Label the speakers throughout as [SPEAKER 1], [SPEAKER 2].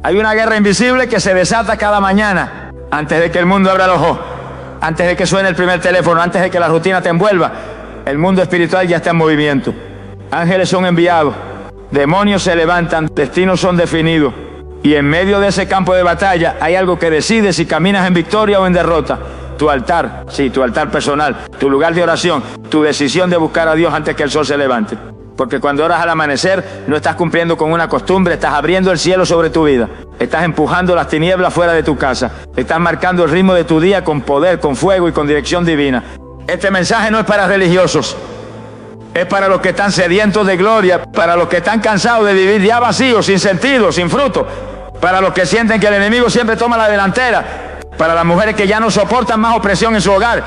[SPEAKER 1] Hay una guerra invisible que se desata cada mañana, antes de que el mundo abra los ojos, antes de que suene el primer teléfono, antes de que la rutina te envuelva. El mundo espiritual ya está en movimiento. Ángeles son enviados, demonios se levantan, destinos son definidos. Y en medio de ese campo de batalla hay algo que decide si caminas en victoria o en derrota. Tu altar, sí, tu altar personal, tu lugar de oración, tu decisión de buscar a Dios antes que el sol se levante. Porque cuando oras al amanecer, no estás cumpliendo con una costumbre, estás abriendo el cielo sobre tu vida. Estás empujando las tinieblas fuera de tu casa. Estás marcando el ritmo de tu día con poder, con fuego y con dirección divina. Este mensaje no es para religiosos. Es para los que están sedientos de gloria, para los que están cansados de vivir ya vacíos, sin sentido, sin fruto. Para los que sienten que el enemigo siempre toma la delantera. Para las mujeres que ya no soportan más opresión en su hogar.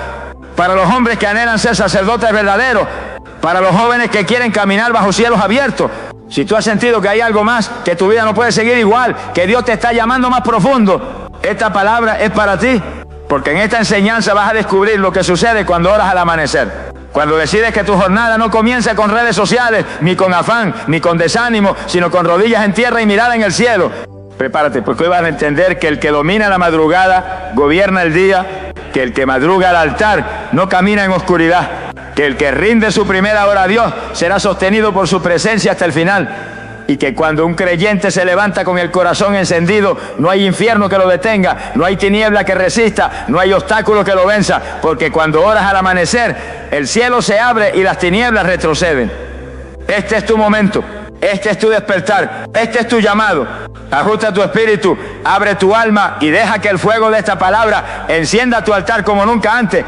[SPEAKER 1] Para los hombres que anhelan ser sacerdotes verdaderos. Para los jóvenes que quieren caminar bajo cielos abiertos. Si tú has sentido que hay algo más, que tu vida no puede seguir igual, que Dios te está llamando más profundo, esta palabra es para ti. Porque en esta enseñanza vas a descubrir lo que sucede cuando oras al amanecer. Cuando decides que tu jornada no comienza con redes sociales, ni con afán, ni con desánimo, sino con rodillas en tierra y mirada en el cielo. Prepárate, porque hoy vas a entender que el que domina la madrugada gobierna el día, que el que madruga al altar no camina en oscuridad, que el que rinde su primera hora a Dios será sostenido por su presencia hasta el final, y que cuando un creyente se levanta con el corazón encendido, no hay infierno que lo detenga, no hay tiniebla que resista, no hay obstáculo que lo venza, porque cuando oras al amanecer, el cielo se abre y las tinieblas retroceden. Este es tu momento, este es tu despertar, este es tu llamado. Ajusta tu espíritu, abre tu alma y deja que el fuego de esta palabra encienda tu altar como nunca antes.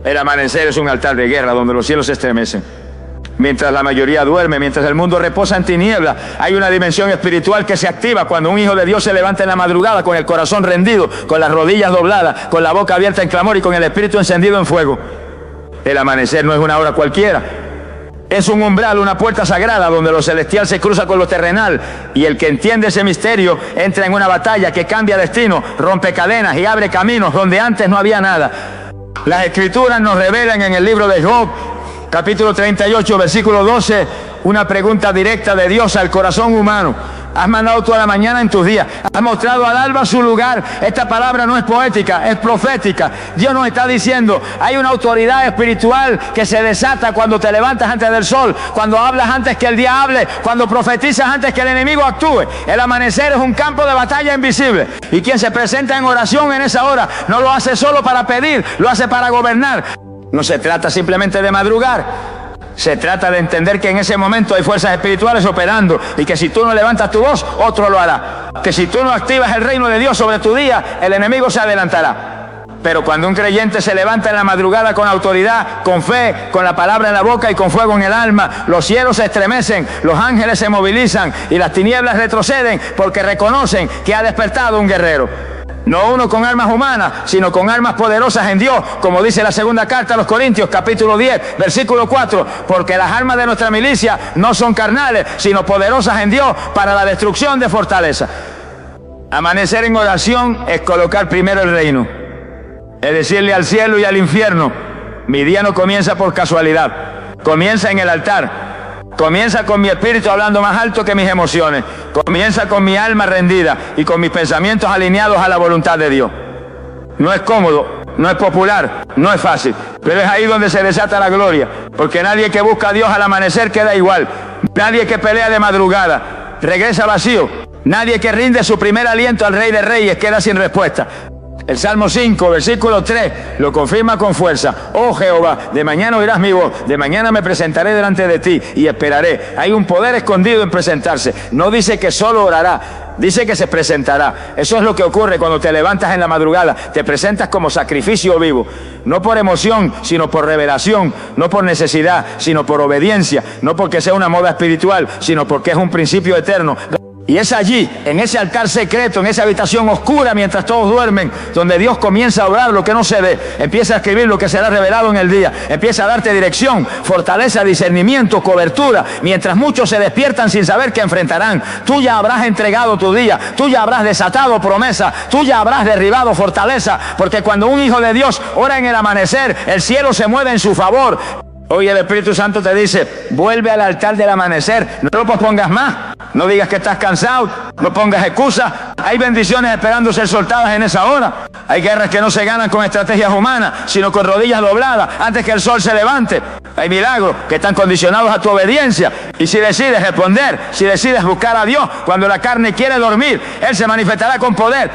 [SPEAKER 1] El amanecer es un altar de guerra donde los cielos se estremecen. Mientras la mayoría duerme, mientras el mundo reposa en tinieblas, hay una dimensión espiritual que se activa cuando un hijo de Dios se levanta en la madrugada con el corazón rendido, con las rodillas dobladas, con la boca abierta en clamor y con el espíritu encendido en fuego. El amanecer no es una hora cualquiera. Es un umbral, una puerta sagrada donde lo celestial se cruza con lo terrenal, y el que entiende ese misterio entra en una batalla que cambia destino, rompe cadenas y abre caminos donde antes no había nada. Las escrituras nos revelan en el libro de Job, capítulo 38, versículo 12, una pregunta directa de Dios al corazón humano. Has mandado toda la mañana en tus días, has mostrado al alba su lugar. Esta palabra no es poética, es profética. Dios nos está diciendo, hay una autoridad espiritual que se desata cuando te levantas antes del sol, cuando hablas antes que el día hable, cuando profetizas antes que el enemigo actúe. El amanecer es un campo de batalla invisible, y quien se presenta en oración en esa hora no lo hace solo para pedir, lo hace para gobernar. No se trata simplemente de madrugar. Se trata de entender que en ese momento hay fuerzas espirituales operando, y que si tú no levantas tu voz, otro lo hará. Que si tú no activas el reino de Dios sobre tu día, el enemigo se adelantará. Pero cuando un creyente se levanta en la madrugada con autoridad, con fe, con la palabra en la boca y con fuego en el alma, los cielos se estremecen, los ángeles se movilizan y las tinieblas retroceden, porque reconocen que ha despertado un guerrero. No uno con armas humanas, sino con armas poderosas en Dios, como dice la segunda carta a los Corintios, capítulo 10, versículo 4, porque las armas de nuestra milicia no son carnales, sino poderosas en Dios para la destrucción de fortaleza. Amanecer en oración es colocar primero el reino, es decirle al cielo y al infierno, mi día no comienza por casualidad, comienza en el altar. Comienza con mi espíritu hablando más alto que mis emociones. Comienza con mi alma rendida y con mis pensamientos alineados a la voluntad de Dios. No es cómodo, no es popular, no es fácil, pero es ahí donde se desata la gloria, porque nadie que busca a Dios al amanecer queda igual. Nadie que pelea de madrugada regresa vacío. Nadie que rinde su primer aliento al Rey de Reyes queda sin respuesta. El Salmo 5, versículo 3, lo confirma con fuerza. Oh Jehová, de mañana oirás mi voz, de mañana me presentaré delante de ti y esperaré. Hay un poder escondido en presentarse. No dice que solo orará, dice que se presentará. Eso es lo que ocurre cuando te levantas en la madrugada. Te presentas como sacrificio vivo, no por emoción, sino por revelación, no por necesidad, sino por obediencia, no porque sea una moda espiritual, sino porque es un principio eterno. Y es allí, en ese altar secreto, en esa habitación oscura mientras todos duermen, donde Dios comienza a obrar lo que no se ve, empieza a escribir lo que será revelado en el día, empieza a darte dirección, fortaleza, discernimiento, cobertura, mientras muchos se despiertan sin saber qué enfrentarán. Tú ya habrás entregado tu día, tú ya habrás desatado promesa, tú ya habrás derribado fortaleza, porque cuando un hijo de Dios ora en el amanecer, el cielo se mueve en su favor. Hoy el Espíritu Santo te dice, vuelve al altar del amanecer, no lo pospongas más, no digas que estás cansado, no pongas excusas. Hay bendiciones esperando ser soltadas en esa hora. Hay guerras que no se ganan con estrategias humanas, sino con rodillas dobladas antes que el sol se levante. Hay milagros que están condicionados a tu obediencia. Y si decides responder, si decides buscar a Dios cuando la carne quiere dormir, Él se manifestará con poder.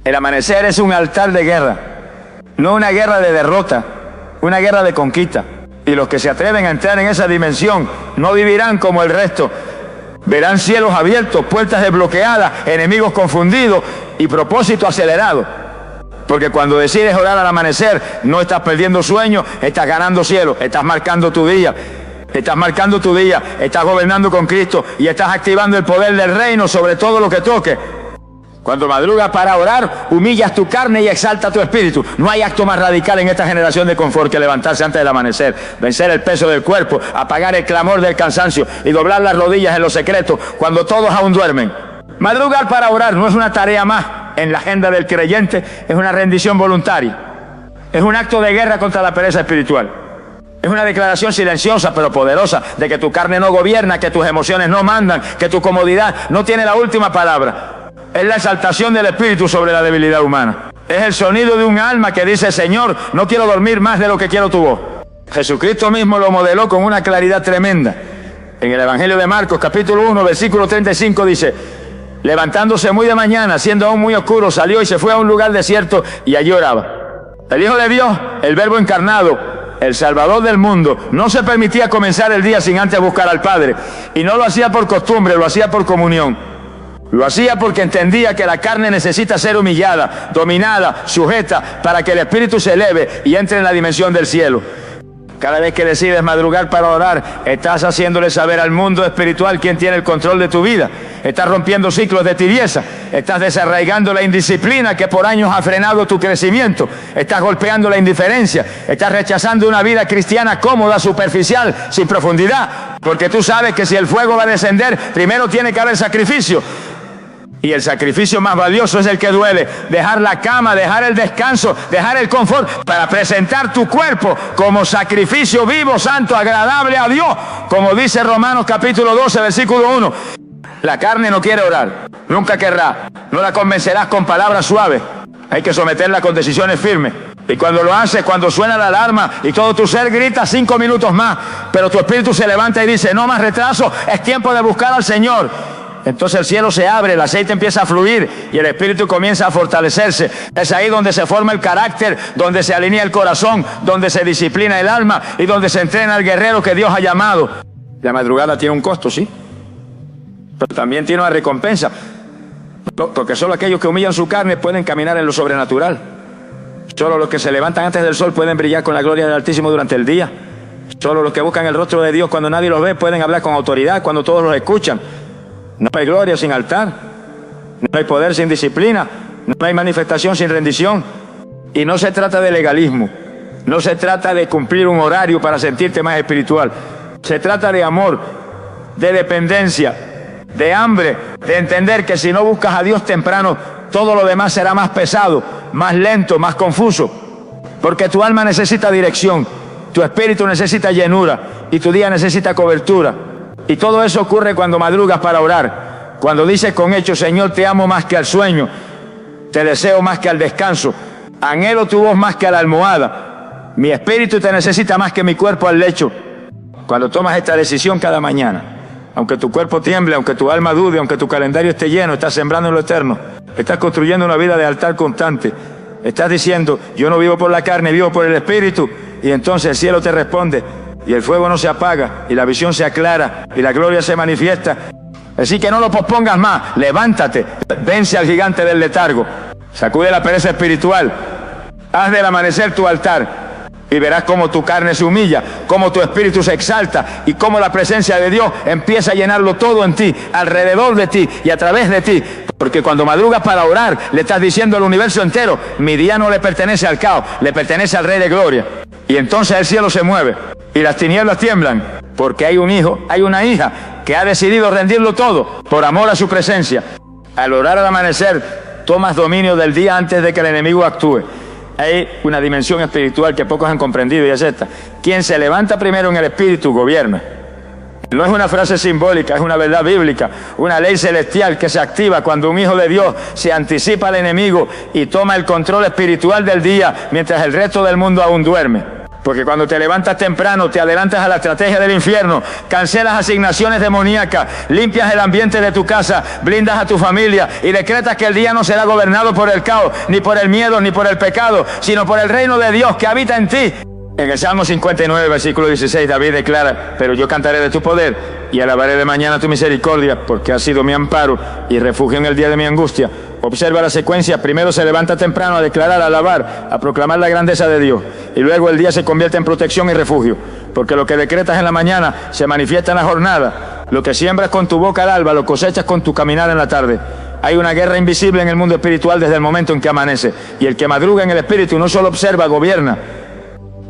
[SPEAKER 1] El amanecer es un altar de guerra, no una guerra de derrota, una guerra de conquista. Y los que se atreven a entrar en esa dimensión no vivirán como el resto. Verán cielos abiertos, puertas desbloqueadas, enemigos confundidos y propósito acelerado. Porque cuando decides orar al amanecer, no estás perdiendo sueño, estás ganando cielo, estás marcando tu día. Estás marcando tu día, estás gobernando con Cristo y estás activando el poder del reino sobre todo lo que toque. Cuando madrugas para orar, humillas tu carne y exalta tu espíritu. No hay acto más radical en esta generación de confort que levantarse antes del amanecer, vencer el peso del cuerpo, apagar el clamor del cansancio y doblar las rodillas en los secretos cuando todos aún duermen. Madrugar para orar no es una tarea más en la agenda del creyente, es una rendición voluntaria. Es un acto de guerra contra la pereza espiritual. Es una declaración silenciosa pero poderosa de que tu carne no gobierna, que tus emociones no mandan, que tu comodidad no tiene la última palabra. Es la exaltación del Espíritu sobre la debilidad humana. Es el sonido de un alma que dice, Señor, no quiero dormir más de lo que quiero tu voz. Jesucristo mismo lo modeló con una claridad tremenda. En el Evangelio de Marcos, capítulo 1, versículo 35 dice, levantándose muy de mañana, siendo aún muy oscuro, salió y se fue a un lugar desierto y allí oraba. El Hijo de Dios, el Verbo encarnado, el Salvador del mundo, no se permitía comenzar el día sin antes buscar al Padre. Y no lo hacía por costumbre, lo hacía por comunión. Lo hacía porque entendía que la carne necesita ser humillada, dominada, sujeta, para que el espíritu se eleve y entre en la dimensión del cielo. Cada vez que decides madrugar para orar, estás haciéndole saber al mundo espiritual quién tiene el control de tu vida. Estás rompiendo ciclos de tibieza. Estás desarraigando la indisciplina que por años ha frenado tu crecimiento. Estás golpeando la indiferencia. Estás rechazando una vida cristiana cómoda, superficial, sin profundidad. Porque tú sabes que si el fuego va a descender, primero tiene que haber sacrificio. Y el sacrificio más valioso es el que duele. Dejar la cama, dejar el descanso, dejar el confort para presentar tu cuerpo como sacrificio vivo, santo, agradable a Dios. Como dice Romanos capítulo 12, versículo 1. La carne no quiere orar, nunca querrá. No la convencerás con palabras suaves. Hay que someterla con decisiones firmes. Y cuando lo haces, cuando suena la alarma y todo tu ser grita 5 minutos más, pero tu espíritu se levanta y dice, no más retraso, es tiempo de buscar al Señor. Entonces el cielo se abre, el aceite empieza a fluir y el espíritu comienza a fortalecerse. Es ahí donde se forma el carácter, donde se alinea el corazón, donde se disciplina el alma y donde se entrena al guerrero que Dios ha llamado. La madrugada tiene un costo, sí, pero también tiene una recompensa, porque solo aquellos que humillan su carne pueden caminar en lo sobrenatural. Solo los que se levantan antes del sol pueden brillar con la gloria del Altísimo durante el día. Solo los que buscan el rostro de Dios cuando nadie los ve pueden hablar con autoridad cuando todos los escuchan. No hay gloria sin altar, no hay poder sin disciplina, no hay manifestación sin rendición. Y no se trata de legalismo, no se trata de cumplir un horario para sentirte más espiritual. Se trata de amor, de dependencia, de hambre, de entender que si no buscas a Dios temprano, todo lo demás será más pesado, más lento, más confuso. Porque tu alma necesita dirección, tu espíritu necesita llenura y tu día necesita cobertura. Y todo eso ocurre cuando madrugas para orar. Cuando dices con hechos, Señor, te amo más que al sueño, te deseo más que al descanso, anhelo tu voz más que a la almohada, mi espíritu te necesita más que mi cuerpo al lecho. Cuando tomas esta decisión cada mañana, aunque tu cuerpo tiemble, aunque tu alma dude, aunque tu calendario esté lleno, estás sembrando en lo eterno, estás construyendo una vida de altar constante. Estás diciendo, yo no vivo por la carne, vivo por el espíritu. Y entonces el cielo te responde. Y el fuego no se apaga, y la visión se aclara, y la gloria se manifiesta. Así que no lo pospongas más, levántate, vence al gigante del letargo, sacude la pereza espiritual, haz del amanecer tu altar, y verás cómo tu carne se humilla, cómo tu espíritu se exalta, y cómo la presencia de Dios empieza a llenarlo todo en ti, alrededor de ti y a través de ti. Porque cuando madrugas para orar, le estás diciendo al universo entero, mi día no le pertenece al caos, le pertenece al Rey de Gloria. Y entonces el cielo se mueve y las tinieblas tiemblan, porque hay un hijo, hay una hija que ha decidido rendirlo todo por amor a su presencia. Al orar al amanecer, tomas dominio del día antes de que el enemigo actúe. Hay una dimensión espiritual que pocos han comprendido y es esta: quien se levanta primero en el espíritu gobierna. No es una frase simbólica, es una verdad bíblica, una ley celestial que se activa cuando un hijo de Dios se anticipa al enemigo y toma el control espiritual del día mientras el resto del mundo aún duerme. Porque cuando te levantas temprano, te adelantas a la estrategia del infierno, cancelas asignaciones demoníacas, limpias el ambiente de tu casa, blindas a tu familia y decretas que el día no será gobernado por el caos, ni por el miedo, ni por el pecado, sino por el reino de Dios que habita en ti. En el Salmo 59, versículo 16, David declara: pero yo cantaré de tu poder y alabaré de mañana tu misericordia, porque has sido mi amparo y refugio en el día de mi angustia. Observa la secuencia: primero se levanta temprano a declarar, a alabar, a proclamar la grandeza de Dios, y luego el día se convierte en protección y refugio, porque lo que decretas en la mañana se manifiesta en la jornada. Lo que siembras con tu boca al alba, lo cosechas con tu caminar en la tarde. Hay una guerra invisible en el mundo espiritual desde el momento en que amanece, y el que madruga en el espíritu no solo observa, gobierna.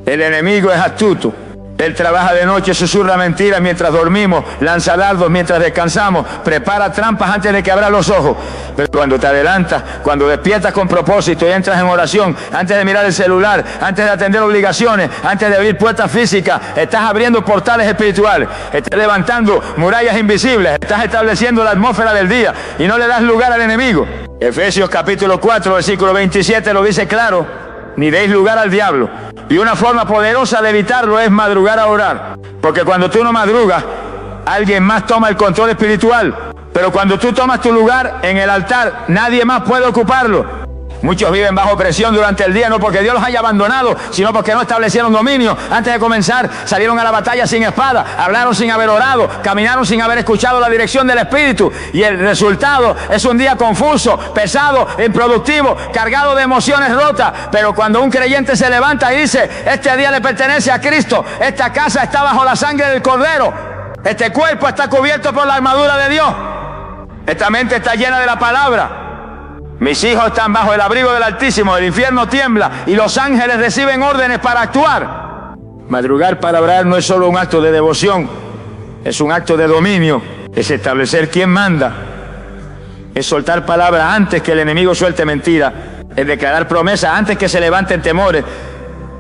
[SPEAKER 1] El enemigo es astuto. Él trabaja de noche, susurra mentiras mientras dormimos, lanza dardos mientras descansamos, prepara trampas antes de que abra los ojos. Pero cuando te adelantas, cuando despiertas con propósito y entras en oración, antes de mirar el celular, antes de atender obligaciones, antes de abrir puertas físicas, estás abriendo portales espirituales, estás levantando murallas invisibles, estás estableciendo la atmósfera del día y no le das lugar al enemigo. Efesios capítulo 4, versículo 27 lo dice claro: ni deis lugar al diablo. Y una forma poderosa de evitarlo es madrugar a orar. Porque cuando tú no madrugas, alguien más toma el control espiritual. Pero cuando tú tomas tu lugar en el altar, nadie más puede ocuparlo. Muchos viven bajo presión durante el día, no porque Dios los haya abandonado, sino porque no establecieron dominio. Antes de comenzar, salieron a la batalla sin espada, hablaron sin haber orado, caminaron sin haber escuchado la dirección del Espíritu. Y el resultado es un día confuso, pesado, improductivo, cargado de emociones rotas. Pero cuando un creyente se levanta y dice: este día le pertenece a Cristo, esta casa está bajo la sangre del Cordero, este cuerpo está cubierto por la armadura de Dios, esta mente está llena de la palabra, mis hijos están bajo el abrigo del Altísimo, el infierno tiembla y los ángeles reciben órdenes para actuar. Madrugar para orar no es solo un acto de devoción, es un acto de dominio, es establecer quién manda, es soltar palabras antes que el enemigo suelte mentira, es declarar promesas antes que se levanten temores,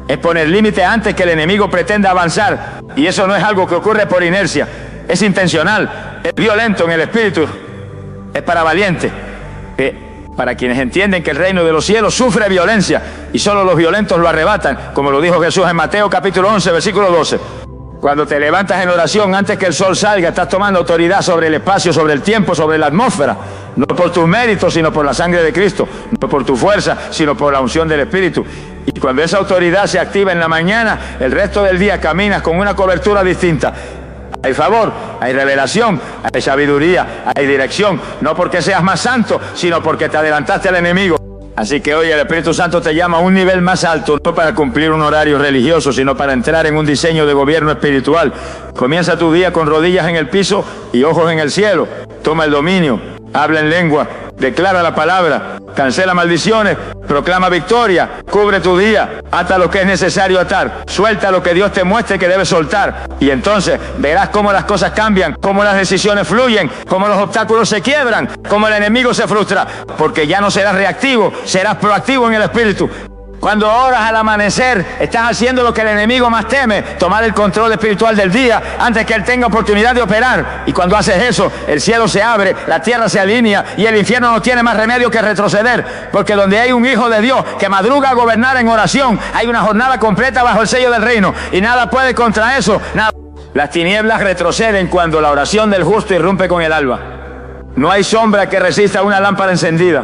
[SPEAKER 1] es poner límites antes que el enemigo pretenda avanzar. Y eso no es algo que ocurre por inercia, es intencional, es violento en el espíritu, es para valientes. Para quienes entienden que el reino de los cielos sufre violencia y solo los violentos lo arrebatan, como lo dijo Jesús en Mateo capítulo 11, versículo 12. Cuando te levantas en oración antes que el sol salga, estás tomando autoridad sobre el espacio, sobre el tiempo, sobre la atmósfera, no por tus méritos, sino por la sangre de Cristo, no por tu fuerza, sino por la unción del Espíritu. Y cuando esa autoridad se activa en la mañana, el resto del día caminas con una cobertura distinta. Hay favor, hay revelación, hay sabiduría, hay dirección, no porque seas más santo, sino porque te adelantaste al enemigo. Así que hoy el Espíritu Santo te llama a un nivel más alto, no para cumplir un horario religioso, sino para entrar en un diseño de gobierno espiritual. Comienza tu día con rodillas en el piso y ojos en el cielo. Toma el dominio, habla en lengua, declara la palabra, cancela maldiciones, proclama victoria, cubre tu día, ata lo que es necesario atar, suelta lo que Dios te muestre que debes soltar. Y entonces verás cómo las cosas cambian, cómo las decisiones fluyen, cómo los obstáculos se quiebran, cómo el enemigo se frustra, porque ya no serás reactivo, serás proactivo en el espíritu. Cuando oras al amanecer, estás haciendo lo que el enemigo más teme: tomar el control espiritual del día antes que él tenga oportunidad de operar. Y cuando haces eso, el cielo se abre, la tierra se alinea y el infierno no tiene más remedio que retroceder. Porque donde hay un hijo de Dios que madruga a gobernar en oración, hay una jornada completa bajo el sello del reino y nada puede contra eso, nada. Las tinieblas retroceden cuando la oración del justo irrumpe con el alba. No hay sombra que resista una lámpara encendida.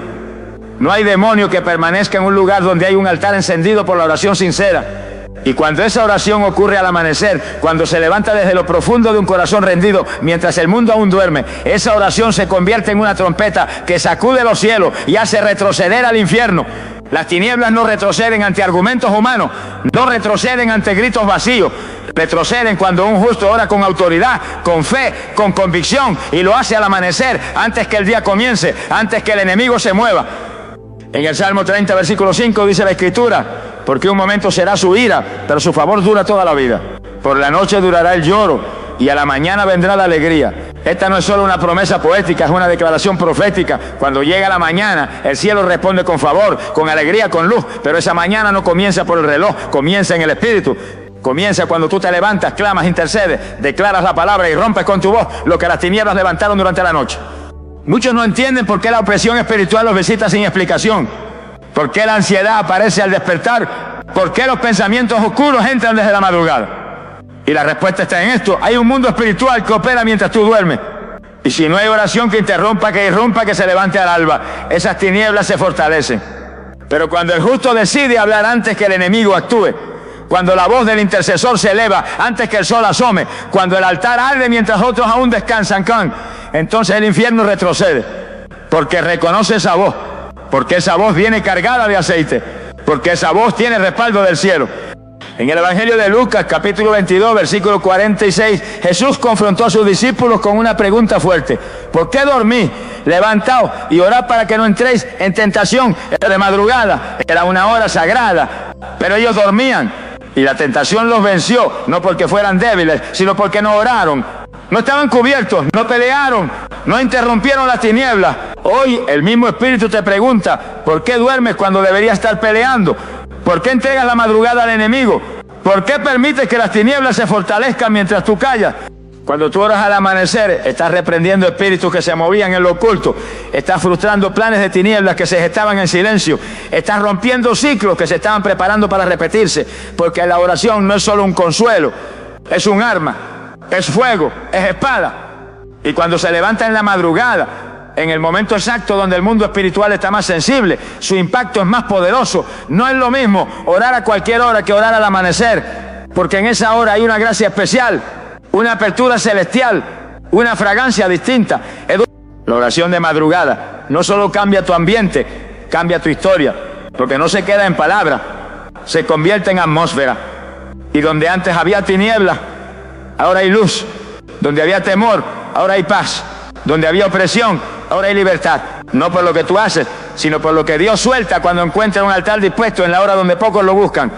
[SPEAKER 1] No hay demonio que permanezca en un lugar donde hay un altar encendido por la oración sincera. Y cuando esa oración ocurre al amanecer, cuando se levanta desde lo profundo de un corazón rendido, mientras el mundo aún duerme, esa oración se convierte en una trompeta que sacude los cielos y hace retroceder al infierno. Las tinieblas no retroceden ante argumentos humanos, no retroceden ante gritos vacíos. Retroceden cuando un justo ora con autoridad, con fe, con convicción, y lo hace al amanecer, antes que el día comience, antes que el enemigo se mueva. En el Salmo 30, versículo 5 dice la Escritura: porque un momento será su ira, pero su favor dura toda la vida. Por la noche durará el lloro y a la mañana vendrá la alegría. Esta no es solo una promesa poética, es una declaración profética. Cuando llega la mañana, el cielo responde con favor, con alegría, con luz. Pero esa mañana no comienza por el reloj, comienza en el Espíritu. Comienza cuando tú te levantas, clamas, intercedes, declaras la palabra y rompes con tu voz lo que las tinieblas levantaron durante la noche. Muchos no entienden por qué la opresión espiritual los visita sin explicación. ¿Por qué la ansiedad aparece al despertar? ¿Por qué los pensamientos oscuros entran desde la madrugada? Y la respuesta está en esto. Hay un mundo espiritual que opera mientras tú duermes. Y si no hay oración que interrumpa, que irrumpa, que se levante al alba, esas tinieblas se fortalecen. Pero cuando el justo decide hablar antes que el enemigo actúe, cuando la voz del intercesor se eleva antes que el sol asome, cuando el altar arde mientras otros aún descansan, entonces el infierno retrocede. Porque reconoce esa voz. Porque esa voz viene cargada de aceite. Porque esa voz tiene respaldo del cielo. En el Evangelio de Lucas, capítulo 22, versículo 46, Jesús confrontó a sus discípulos con una pregunta fuerte. ¿Por qué dormís? Levantaos y orad para que no entréis en tentación. Era de madrugada, era una hora sagrada, pero ellos dormían y la tentación los venció, no porque fueran débiles, sino porque no oraron. No estaban cubiertos, no pelearon, no interrumpieron las tinieblas. Hoy el mismo Espíritu te pregunta, ¿por qué duermes cuando deberías estar peleando? ¿Por qué entregas la madrugada al enemigo? ¿Por qué permites que las tinieblas se fortalezcan mientras tú callas? Cuando tú oras al amanecer, estás reprendiendo espíritus que se movían en lo oculto. Estás frustrando planes de tinieblas que se gestaban en silencio. Estás rompiendo ciclos que se estaban preparando para repetirse. Porque la oración no es solo un consuelo, es un arma, es fuego, es espada. Y cuando se levanta en la madrugada, en el momento exacto donde el mundo espiritual está más sensible, su impacto es más poderoso. No es lo mismo orar a cualquier hora que orar al amanecer, porque en esa hora hay una gracia especial, una apertura celestial, una fragancia distinta. La oración de madrugada no solo cambia tu ambiente, cambia tu historia, porque no se queda en palabras, se convierte en atmósfera. Y donde antes había tinieblas, ahora hay luz. Donde había temor, ahora hay paz. Donde había opresión, ahora hay libertad. No por lo que tú haces, sino por lo que Dios suelta cuando encuentra un altar dispuesto en la hora donde pocos lo buscan.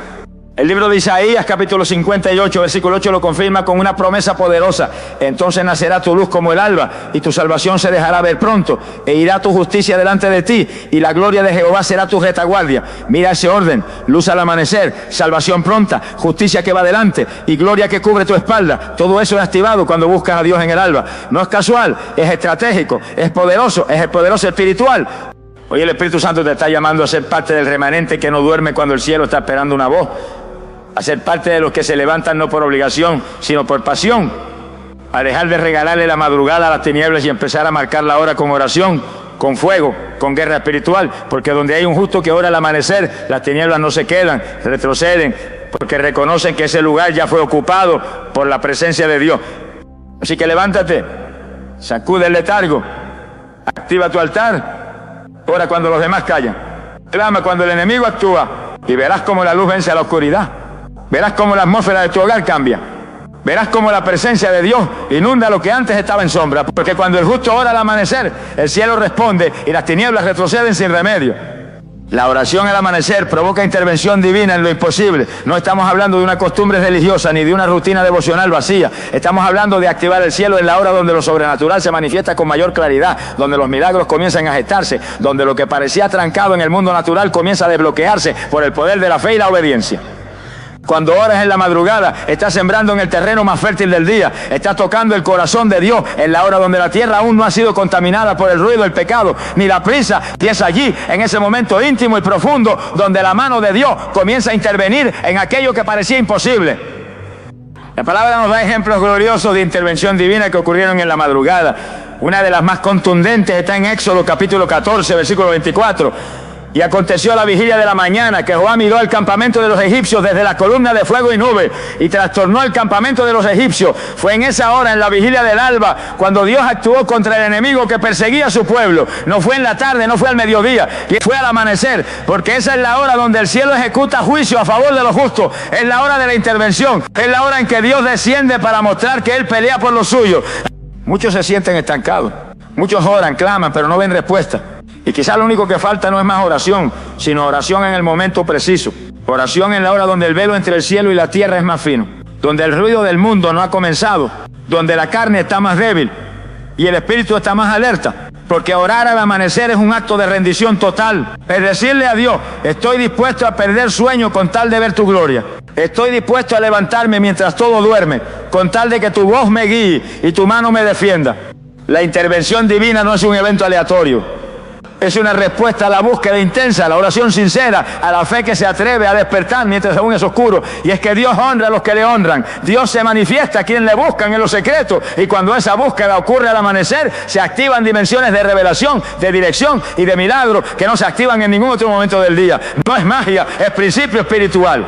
[SPEAKER 1] El libro de Isaías, capítulo 58, versículo 8, lo confirma con una promesa poderosa. Entonces nacerá tu luz como el alba, y tu salvación se dejará ver pronto, e irá tu justicia delante de ti, y la gloria de Jehová será tu retaguardia. Mira ese orden: luz al amanecer, salvación pronta, justicia que va delante, y gloria que cubre tu espalda. Todo eso es activado cuando buscas a Dios en el alba. No es casual, es estratégico, es poderoso, es el poderoso espiritual. Hoy el Espíritu Santo te está llamando a ser parte del remanente que no duerme cuando el cielo está esperando una voz. A ser parte de los que se levantan no por obligación, sino por pasión. A dejar de regalarle la madrugada a las tinieblas y empezar a marcar la hora con oración, con fuego, con guerra espiritual. Porque donde hay un justo que ora al amanecer, las tinieblas no se quedan, retroceden, porque reconocen que ese lugar ya fue ocupado por la presencia de Dios. Así que levántate, sacude el letargo, activa tu altar, ora cuando los demás callan, clama cuando el enemigo actúa, y verás cómo la luz vence a la oscuridad. Verás cómo la atmósfera de tu hogar cambia. Verás cómo la presencia de Dios inunda lo que antes estaba en sombra. Porque cuando el justo ora al amanecer, el cielo responde y las tinieblas retroceden sin remedio. La oración al amanecer provoca intervención divina en lo imposible. No estamos hablando de una costumbre religiosa ni de una rutina devocional vacía. Estamos hablando de activar el cielo en la hora donde lo sobrenatural se manifiesta con mayor claridad, donde los milagros comienzan a gestarse, donde lo que parecía trancado en el mundo natural comienza a desbloquearse por el poder de la fe y la obediencia. Cuando oras en la madrugada, estás sembrando en el terreno más fértil del día. Estás tocando el corazón de Dios en la hora donde la tierra aún no ha sido contaminada por el ruido, el pecado, ni la prisa. Y es allí, en ese momento íntimo y profundo, donde la mano de Dios comienza a intervenir en aquello que parecía imposible. La palabra nos da ejemplos gloriosos de intervención divina que ocurrieron en la madrugada. Una de las más contundentes está en Éxodo capítulo 14, versículo 24. Y aconteció a la vigilia de la mañana que Jehová miró el campamento de los egipcios desde la columna de fuego y nube y trastornó el campamento de los egipcios. Fue en esa hora, en la vigilia del alba, cuando Dios actuó contra el enemigo que perseguía a su pueblo. No fue en la tarde, no fue al mediodía, fue al amanecer, porque esa es la hora donde el cielo ejecuta juicio a favor de los justos. Es la hora de la intervención, es la hora en que Dios desciende para mostrar que Él pelea por los suyos. Muchos se sienten estancados, muchos oran, claman, pero no ven respuesta. Y quizás lo único que falta no es más oración, sino oración en el momento preciso. Oración en la hora donde el velo entre el cielo y la tierra es más fino, donde el ruido del mundo no ha comenzado, donde la carne está más débil, y el espíritu está más alerta, porque orar al amanecer es un acto de rendición total. Es decirle a Dios, estoy dispuesto a perder sueño con tal de ver tu gloria. Estoy dispuesto a levantarme mientras todo duerme, con tal de que tu voz me guíe y tu mano me defienda. La intervención divina no es un evento aleatorio. Es una respuesta a la búsqueda intensa, a la oración sincera, a la fe que se atreve a despertar mientras aún es oscuro. Y es que Dios honra a los que le honran. Dios se manifiesta a quienes le buscan en los secretos. Y cuando esa búsqueda ocurre al amanecer, se activan dimensiones de revelación, de dirección y de milagro que no se activan en ningún otro momento del día. No es magia, es principio espiritual.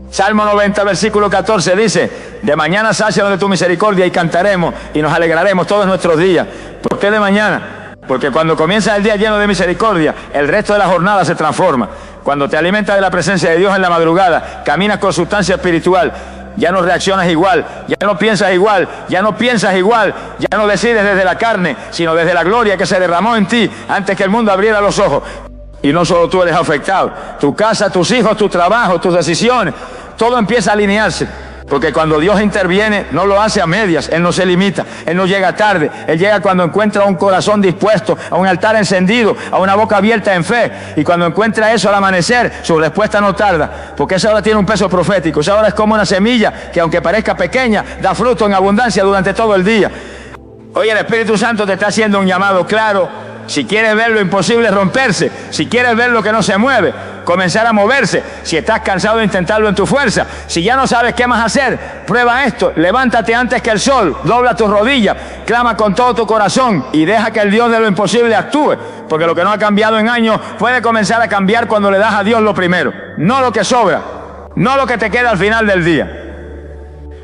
[SPEAKER 1] Salmo 90, versículo 14 dice, de mañana sácianos de tu misericordia y cantaremos y nos alegraremos todos nuestros días. ¿Por qué de mañana? Porque cuando comienza el día lleno de misericordia, el resto de la jornada se transforma. Cuando te alimentas de la presencia de Dios en la madrugada, caminas con sustancia espiritual, ya no reaccionas igual, ya no piensas igual, ya no decides desde la carne, sino desde la gloria que se derramó en ti antes que el mundo abriera los ojos. Y no solo tú eres afectado, tu casa, tus hijos, tu trabajo, tus decisiones, todo empieza a alinearse. Porque cuando Dios interviene, no lo hace a medias, Él no se limita, Él no llega tarde, Él llega cuando encuentra un corazón dispuesto, a un altar encendido, a una boca abierta en fe. Y cuando encuentra eso al amanecer, su respuesta no tarda, porque esa hora tiene un peso profético. Esa hora es como una semilla que, aunque parezca pequeña, da fruto en abundancia durante todo el día. Hoy el Espíritu Santo te está haciendo un llamado claro. Si quieres ver lo imposible romperse, si quieres ver lo que no se mueve, comenzar a moverse, si estás cansado de intentarlo en tu fuerza, si ya no sabes qué más hacer, prueba esto, levántate antes que el sol, dobla tus rodillas, clama con todo tu corazón y deja que el Dios de lo imposible actúe, porque lo que no ha cambiado en años puede comenzar a cambiar cuando le das a Dios lo primero, no lo que sobra, no lo que te queda al final del día,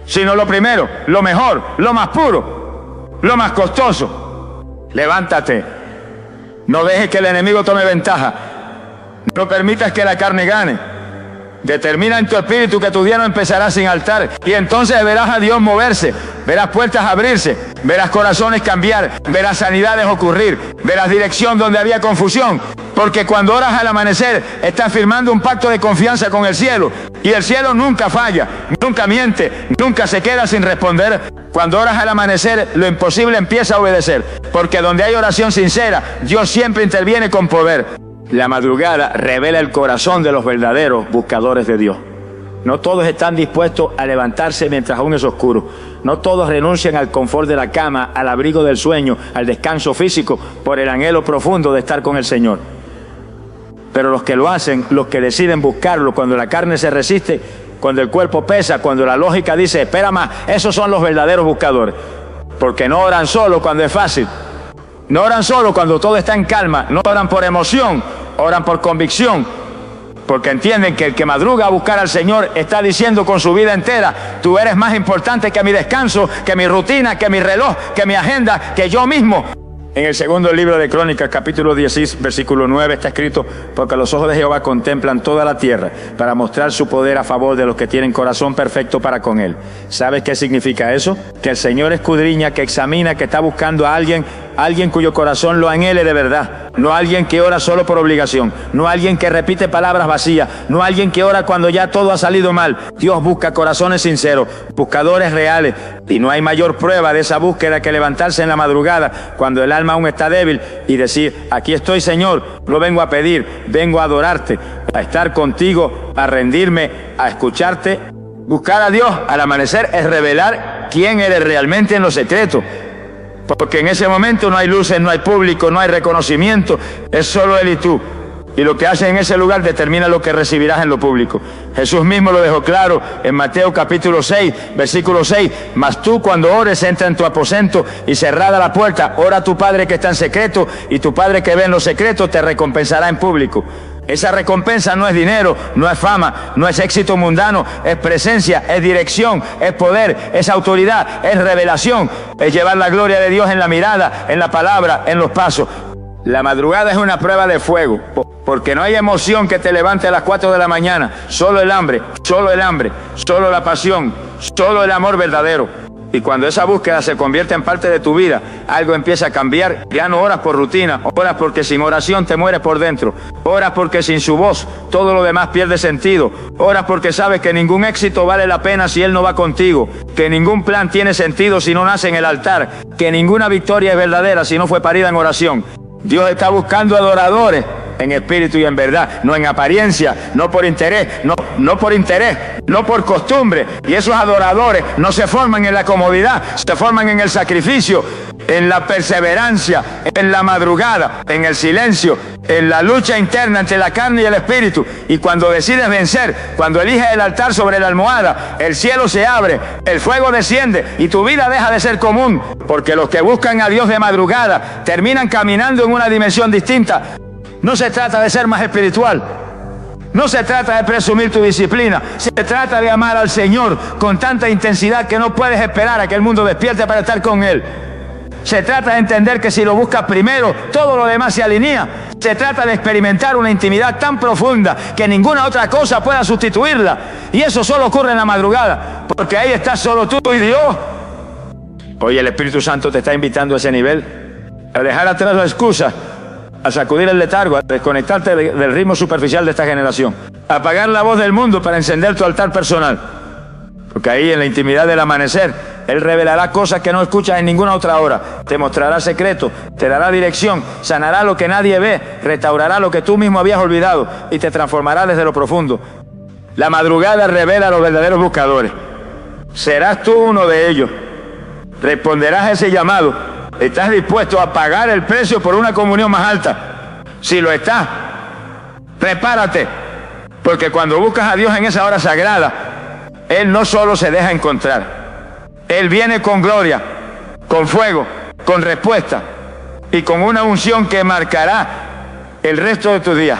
[SPEAKER 1] sino lo primero, lo mejor, lo más puro, lo más costoso. Levántate. No dejes que el enemigo tome ventaja. No permitas que la carne gane. Determina en tu espíritu que tu día no empezará sin altar. Y entonces verás a Dios moverse. Verás puertas abrirse. Verás corazones cambiar. Verás sanidades ocurrir. Verás dirección donde había confusión. Porque cuando oras al amanecer, estás firmando un pacto de confianza con el cielo. Y el cielo nunca falla, nunca miente, nunca se queda sin responder. Cuando oras al amanecer, lo imposible empieza a obedecer. Porque donde hay oración sincera, Dios siempre interviene con poder. La madrugada revela el corazón de los verdaderos buscadores de Dios. No todos están dispuestos a levantarse mientras aún es oscuro. No todos renuncian al confort de la cama, al abrigo del sueño, al descanso físico, por el anhelo profundo de estar con el Señor. Pero los que lo hacen, los que deciden buscarlo cuando la carne se resiste, cuando el cuerpo pesa, cuando la lógica dice, espera más, esos son los verdaderos buscadores. Porque no oran solo cuando es fácil. No oran solo cuando todo está en calma. No oran por emoción, oran por convicción. Porque entienden que el que madruga a buscar al Señor está diciendo con su vida entera, tú eres más importante que mi descanso, que mi rutina, que mi reloj, que mi agenda, que yo mismo. En el segundo libro de Crónicas, capítulo 16, versículo 9, está escrito, porque los ojos de Jehová contemplan toda la tierra para mostrar su poder a favor de los que tienen corazón perfecto para con Él. ¿Sabes qué significa eso? Que el Señor escudriña, que examina, que está buscando a alguien cuyo corazón lo anhele de verdad. No alguien que ora solo por obligación, no alguien que repite palabras vacías, no alguien que ora cuando ya todo ha salido mal. Dios busca corazones sinceros, buscadores reales, y no hay mayor prueba de esa búsqueda que levantarse en la madrugada cuando el alma aún está débil y decir, aquí estoy, Señor, lo vengo a pedir, vengo a adorarte, a estar contigo, a rendirme, a escucharte. Buscar a Dios al amanecer es revelar quién eres realmente en lo secreto. Porque en ese momento no hay luces, no hay público, no hay reconocimiento, es solo Él y tú. Y lo que haces en ese lugar determina lo que recibirás en lo público. Jesús mismo lo dejó claro en Mateo capítulo 6, versículo 6. Mas tú cuando ores, entra en tu aposento y cerrada la puerta, ora a tu Padre que está en secreto, y tu Padre que ve en lo secreto te recompensará en público. Esa recompensa no es dinero, no es fama, no es éxito mundano, es presencia, es dirección, es poder, es autoridad, es revelación, es llevar la gloria de Dios en la mirada, en la palabra, en los pasos. La madrugada es una prueba de fuego, porque no hay emoción que te levante a las 4 de la mañana, solo el hambre, solo la pasión, solo el amor verdadero. Y cuando esa búsqueda se convierte en parte de tu vida, algo empieza a cambiar. Ya no oras por rutina, oras porque sin oración te mueres por dentro. Oras porque sin su voz todo lo demás pierde sentido. Oras porque sabes que ningún éxito vale la pena si Él no va contigo. Que ningún plan tiene sentido si no nace en el altar. Que ninguna victoria es verdadera si no fue parida en oración. Dios está buscando adoradores en espíritu y en verdad, no en apariencia, no por interés, no por costumbre. Y esos adoradores no se forman en la comodidad, se forman en el sacrificio, en la perseverancia, en la madrugada, en el silencio, en la lucha interna entre la carne y el espíritu. Y cuando decides vencer, cuando eliges el altar sobre la almohada, el cielo se abre, el fuego desciende y tu vida deja de ser común, porque los que buscan a Dios de madrugada terminan caminando en una dimensión distinta. No se trata de ser más espiritual, no se trata de presumir tu disciplina, se trata de amar al Señor con tanta intensidad que no puedes esperar a que el mundo despierte para estar con Él. Se trata de entender que si lo buscas primero, todo lo demás se alinea. Se trata de experimentar una intimidad tan profunda que ninguna otra cosa pueda sustituirla. Y eso solo ocurre en la madrugada, porque ahí estás solo tú y Dios. Hoy el Espíritu Santo te está invitando a ese nivel, a dejar atrás las excusas, a sacudir el letargo, a desconectarte del ritmo superficial de esta generación, a apagar la voz del mundo para encender tu altar personal. Porque ahí en la intimidad del amanecer, Él revelará cosas que no escuchas en ninguna otra hora. Te mostrará secretos, te dará dirección, sanará lo que nadie ve, restaurará lo que tú mismo habías olvidado y te transformará desde lo profundo. La madrugada revela a los verdaderos buscadores. Serás tú uno de ellos. Responderás a ese llamado. ¿Estás dispuesto a pagar el precio por una comunión más alta? Si lo estás, prepárate, porque cuando buscas a Dios en esa hora sagrada, Él no solo se deja encontrar, Él viene con gloria, con fuego, con respuesta y con una unción que marcará el resto de tu día.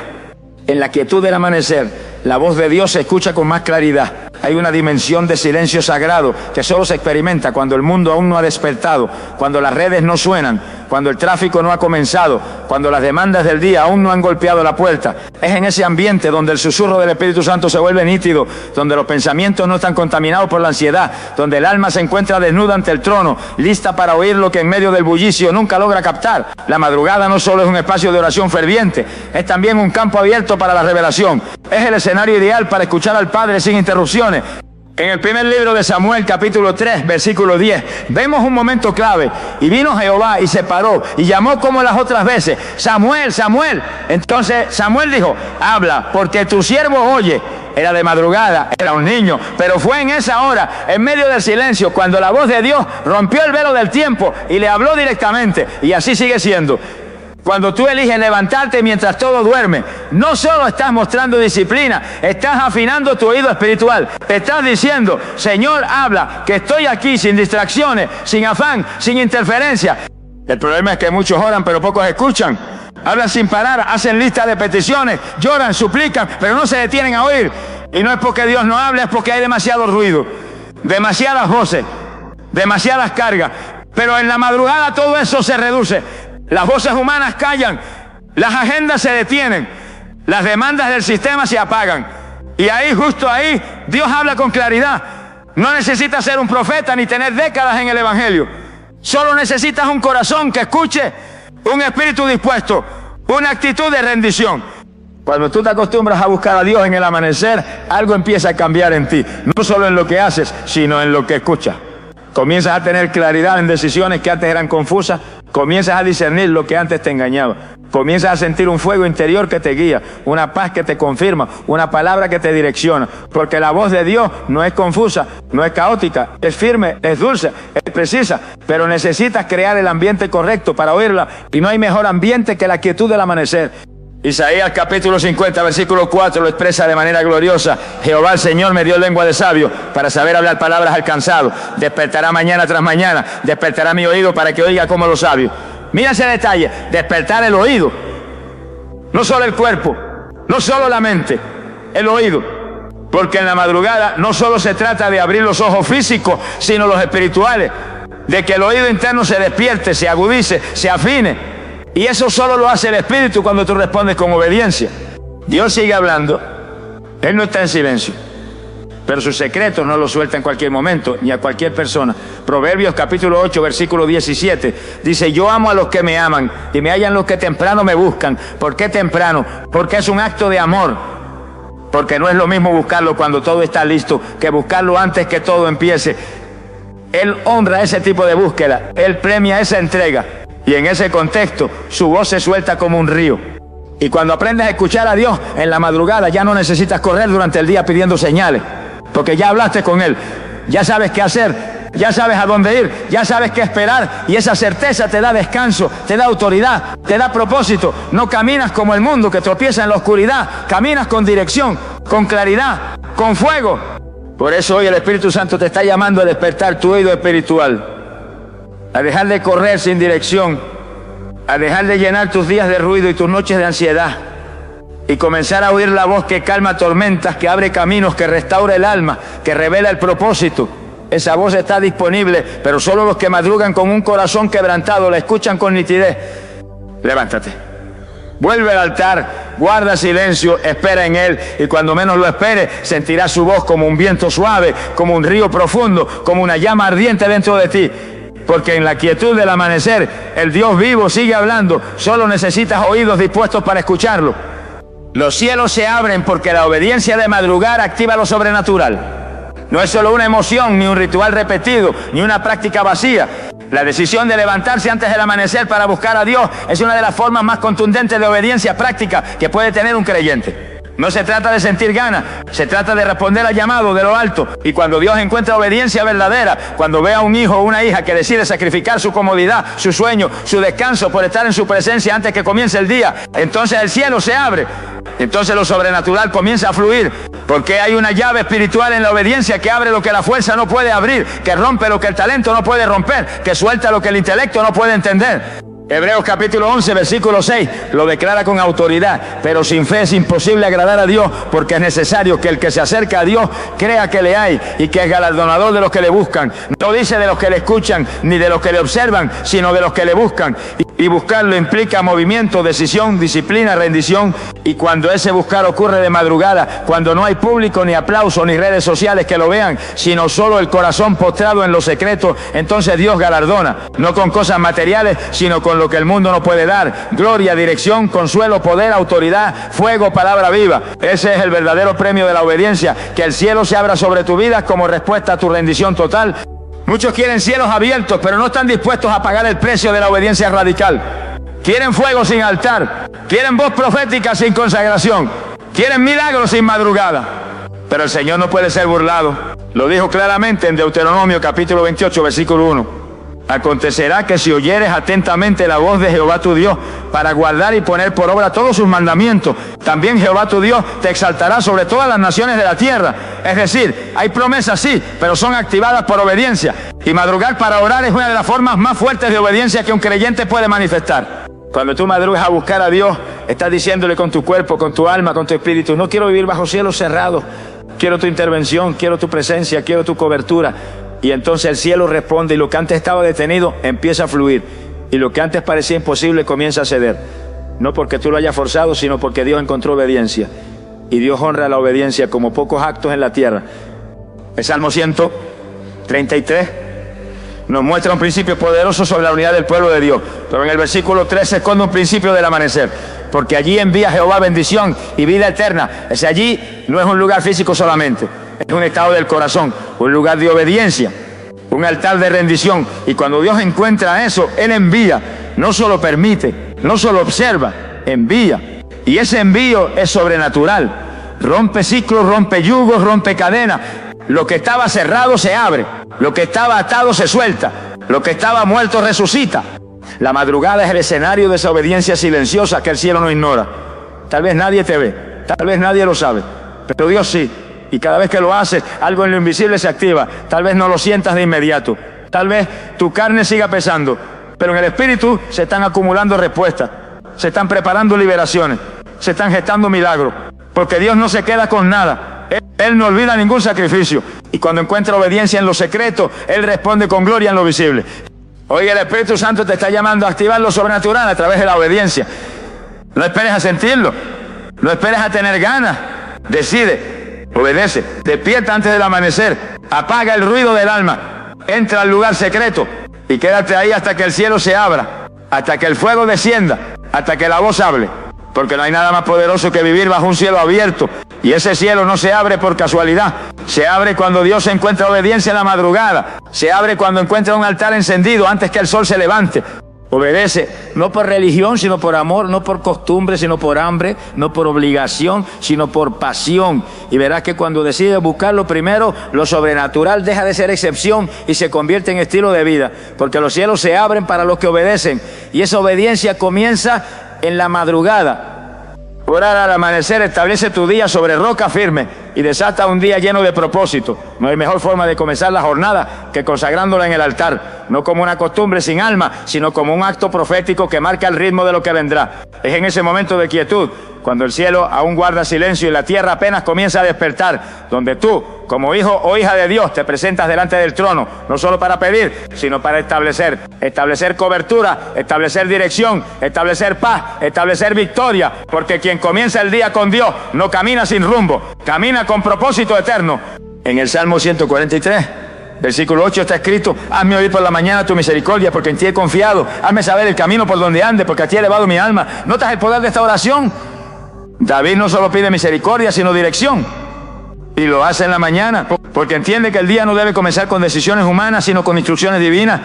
[SPEAKER 1] En la quietud del amanecer, la voz de Dios se escucha con más claridad. Hay una dimensión de silencio sagrado que solo se experimenta cuando el mundo aún no ha despertado, cuando las redes no suenan, cuando el tráfico no ha comenzado, cuando las demandas del día aún no han golpeado la puerta. Es en ese ambiente donde el susurro del Espíritu Santo se vuelve nítido, donde los pensamientos no están contaminados por la ansiedad, donde el alma se encuentra desnuda ante el trono, lista para oír lo que en medio del bullicio nunca logra captar. La madrugada no solo es un espacio de oración ferviente, es también un campo abierto para la revelación. Es el escenario ideal para escuchar al Padre sin interrupciones. En el primer libro de Samuel, capítulo 3, versículo 10, vemos un momento clave. Y vino Jehová y se paró y llamó como las otras veces: Samuel, Samuel. Entonces Samuel dijo: habla, porque tu siervo oye. Era de madrugada, era un niño, pero fue en esa hora, en medio del silencio, cuando la voz de Dios rompió el velo del tiempo y le habló directamente. Y así sigue siendo. Cuando tú eliges levantarte mientras todo duerme, no solo estás mostrando disciplina, estás afinando tu oído espiritual. Te estás diciendo: Señor, habla, que estoy aquí sin distracciones, sin afán, sin interferencia. El problema es que muchos oran pero pocos escuchan. Hablan sin parar, hacen listas de peticiones, lloran, suplican, pero no se detienen a oír. Y no es porque Dios no habla, es porque hay demasiado ruido, demasiadas voces, demasiadas cargas. Pero en la madrugada todo eso se reduce. Las voces humanas callan, las agendas se detienen, las demandas del sistema se apagan. Y ahí, justo ahí, Dios habla con claridad. No necesitas ser un profeta ni tener décadas en el Evangelio. Solo necesitas un corazón que escuche, un espíritu dispuesto, una actitud de rendición. Cuando tú te acostumbras a buscar a Dios en el amanecer, algo empieza a cambiar en ti. No solo en lo que haces, sino en lo que escuchas. Comienzas a tener claridad en decisiones que antes eran confusas. Comienzas a discernir lo que antes te engañaba. Comienzas a sentir un fuego interior que te guía, una paz que te confirma, una palabra que te direcciona. Porque la voz de Dios no es confusa, no es caótica, es firme, es dulce, es precisa. Pero necesitas crear el ambiente correcto para oírla. Y no hay mejor ambiente que la quietud del amanecer. Isaías capítulo 50, versículo 4 lo expresa de manera gloriosa. Jehová el Señor me dio lengua de sabio para saber hablar palabras al cansado. Despertará mañana tras mañana, despertará mi oído para que oiga como los sabios. Mira ese detalle, despertar el oído. No solo el cuerpo, no solo la mente, el oído. Porque en la madrugada no solo se trata de abrir los ojos físicos, sino los espirituales. De que el oído interno se despierte, se agudice, se afine. Y eso solo lo hace el Espíritu cuando tú respondes con obediencia. Dios sigue hablando. Él no está en silencio. pero sus secretos no los suelta en cualquier momento, ni a cualquier persona. Proverbios capítulo 8, versículo 17, dice: yo amo a los que me aman, y me hallan los que temprano me buscan. ¿Por qué temprano? Porque es un acto de amor. Porque no es lo mismo buscarlo cuando todo está listo, que buscarlo antes que todo empiece. Él honra ese tipo de búsqueda, Él premia esa entrega, y en ese contexto su voz se suelta como un río. Y cuando aprendes a escuchar a Dios en la madrugada, ya no necesitas correr durante el día pidiendo señales, porque ya hablaste con Él, ya sabes qué hacer, ya sabes a dónde ir, ya sabes qué esperar, y esa certeza te da descanso, te da autoridad, te da propósito. No caminas como el mundo que tropieza en la oscuridad, caminas con dirección, con claridad, con fuego. Por eso hoy el Espíritu Santo te está llamando a despertar tu oído espiritual, a dejar de correr sin dirección, a dejar de llenar tus días de ruido y tus noches de ansiedad, y comenzar a oír la voz que calma tormentas, que abre caminos, que restaura el alma, que revela el propósito. Esa voz está disponible, pero solo los que madrugan con un corazón quebrantado la escuchan con nitidez. Levántate, vuelve al altar, guarda silencio, espera en Él, y cuando menos lo esperes, sentirás su voz como un viento suave, como un río profundo, como una llama ardiente dentro de ti. Porque en la quietud del amanecer, el Dios vivo sigue hablando, solo necesitas oídos dispuestos para escucharlo. Los cielos se abren porque la obediencia de madrugar activa lo sobrenatural. No es solo una emoción, ni un ritual repetido, ni una práctica vacía. La decisión de levantarse antes del amanecer para buscar a Dios es una de las formas más contundentes de obediencia práctica que puede tener un creyente. No se trata de sentir ganas, se trata de responder al llamado de lo alto. Y cuando Dios encuentra obediencia verdadera, cuando ve a un hijo o una hija que decide sacrificar su comodidad, su sueño, su descanso por estar en su presencia antes que comience el día, entonces el cielo se abre. Entonces lo sobrenatural comienza a fluir, porque hay una llave espiritual en la obediencia que abre lo que la fuerza no puede abrir, que rompe lo que el talento no puede romper, que suelta lo que el intelecto no puede entender. Hebreos capítulo 11, versículo 6, lo declara con autoridad: pero sin fe es imposible agradar a Dios, porque es necesario que el que se acerca a Dios crea que le hay y que es galardonador de los que le buscan. No dice de los que le escuchan, ni de los que le observan, sino de los que le buscan. Y buscarlo implica movimiento, decisión, disciplina, rendición. Y cuando ese buscar ocurre de madrugada, cuando no hay público, ni aplauso, ni redes sociales que lo vean, sino solo el corazón postrado en lo secreto, entonces Dios galardona, no con cosas materiales, sino con lo que el mundo no puede dar: gloria, dirección, consuelo, poder, autoridad, fuego, palabra viva. Ese es el verdadero premio de la obediencia, que el cielo se abra sobre tu vida como respuesta a tu rendición total. Muchos quieren cielos abiertos, pero no están dispuestos a pagar el precio de la obediencia radical. Quieren fuego sin altar, quieren voz profética sin consagración, quieren milagros sin madrugada. Pero el Señor no puede ser burlado. Lo dijo claramente en Deuteronomio capítulo 28, versículo 1. Acontecerá que si oyeres atentamente la voz de Jehová tu Dios para guardar y poner por obra todos sus mandamientos, también Jehová tu Dios te exaltará sobre todas las naciones de la tierra. Es decir, hay promesas sí, pero son activadas por obediencia. Y madrugar para orar es una de las formas más fuertes de obediencia que un creyente puede manifestar. Cuando tú madrugas a buscar a Dios, estás diciéndole con tu cuerpo, con tu alma, con tu espíritu: no quiero vivir bajo cielos cerrados, quiero tu intervención, quiero tu presencia, quiero tu cobertura. Y entonces el cielo responde, y lo que antes estaba detenido empieza a fluir, y lo que antes parecía imposible comienza a ceder. No porque tú lo hayas forzado, sino porque Dios encontró obediencia, y Dios honra la obediencia como pocos actos en la tierra. El Salmo 133 nos muestra un principio poderoso sobre la unidad del pueblo de Dios, pero en el versículo 3 se esconde un principio del amanecer: porque allí envía Jehová bendición y vida eterna. Ese allí no es un lugar físico solamente, es un estado del corazón, un lugar de obediencia, un altar de rendición. Y cuando Dios encuentra eso, Él envía, no solo permite, no solo observa, envía. Y ese envío es sobrenatural, rompe ciclos, rompe yugos, rompe cadenas. Lo que estaba cerrado se abre, lo que estaba atado se suelta, lo que estaba muerto resucita. La madrugada es el escenario de esa obediencia silenciosa que el cielo no ignora. Tal vez nadie te ve, tal vez nadie lo sabe, pero Dios sí. Y cada vez que lo haces, algo en lo invisible se activa. Tal vez no lo sientas de inmediato, tal vez tu carne siga pesando, pero en el espíritu se están acumulando respuestas, se están preparando liberaciones, se están gestando milagros, porque Dios no se queda con nada. Él no olvida ningún sacrificio, y cuando encuentra obediencia en lo secreto, Él responde con gloria en lo visible. Hoy el Espíritu Santo te está llamando a activar lo sobrenatural a través de la obediencia. No esperes a sentirlo, no esperes a tener ganas, decide. Obedece, despierta antes del amanecer, apaga el ruido del alma, entra al lugar secreto y quédate ahí hasta que el cielo se abra, hasta que el fuego descienda, hasta que la voz hable. Porque no hay nada más poderoso que vivir bajo un cielo abierto. Y ese cielo no se abre por casualidad. Se abre cuando Dios encuentra obediencia en la madrugada. Se abre cuando encuentra un altar encendido antes que el sol se levante. Obedece, no por religión, sino por amor, no por costumbre, sino por hambre, no por obligación, sino por pasión. Y verás que cuando decides buscarlo primero, lo sobrenatural deja de ser excepción y se convierte en estilo de vida. Porque los cielos se abren para los que obedecen. Y esa obediencia comienza en la madrugada. Orar al amanecer establece tu día sobre roca firme y desata un día lleno de propósito. No hay mejor forma de comenzar la jornada que consagrándola en el altar, no como una costumbre sin alma, sino como un acto profético que marca el ritmo de lo que vendrá. Es en ese momento de quietud, cuando el cielo aún guarda silencio y la tierra apenas comienza a despertar, donde tú, como hijo o hija de Dios, te presentas delante del trono, no solo para pedir, sino para establecer cobertura, establecer dirección, establecer paz, establecer victoria, porque quien comienza el día con Dios no camina sin rumbo, camina con propósito eterno. En el Salmo 143, versículo 8 está escrito: hazme oír por la mañana tu misericordia, porque en ti he confiado. Hazme saber el camino por donde ande, porque a ti he elevado mi alma. ¿Notas el poder de esta oración? David no solo pide misericordia, sino dirección. Y lo hace en la mañana, porque entiende que el día no debe comenzar con decisiones humanas, sino con instrucciones divinas.